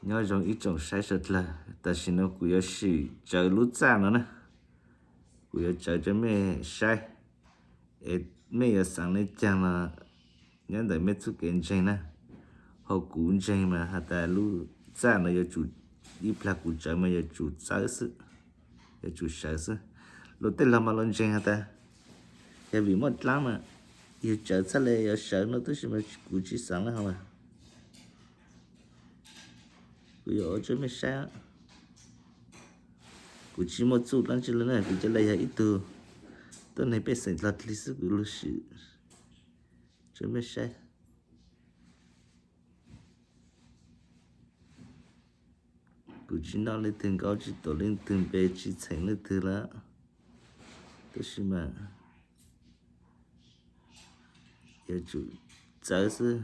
nhớ trong ít trong sai sật là ta xin nó cũng sử chờ lút ra nó nè cũng chờ cho mẹ sai mẹ sáng nay chẳng là nhớ đợi mẹ chút kiện chơi nè họ cũng chơi mà hà ta lút ra nó giờ chủ đi là cũng chờ mà giờ chủ sai sự giờ chủ sai sự lúc tên làm mà lần chơi hà ta giờ vì mất lắm mà giờ chờ sao lại giờ sợ nó tới mà cũng chỉ sáng là không à cũng giờ cho mẹ sai cũng chỉ một chút lắm chứ lần này vì cho lấy ít từ tôi này biết xảy ra lịch sử của lịch sử cho mẹ sai cũng chỉ nói lên thường cao chỉ tổ lên thường bề chỉ thành lên thường là tôi mà giờ chủ trái sự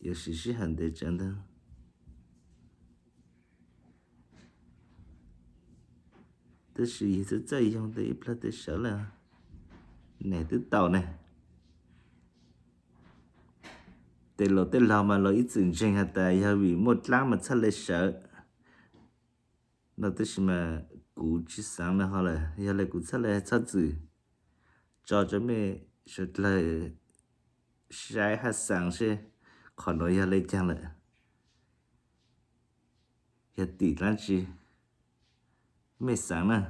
giờ是很得真的，这是也是这样的一票的少了，này tới tàu này, tới lò mà lo ít dừng trên hạt tài giờ vì một láng mà thật là sợ, nó tới mà cú chỉ sáng là họ là giờ lại cú thật là thật gì, cho mẹ sợ là sai hạt sáng sẽ còn nói giờ lại chẳng lại, giờ tỷ lắm chi, mẹ sáng nè.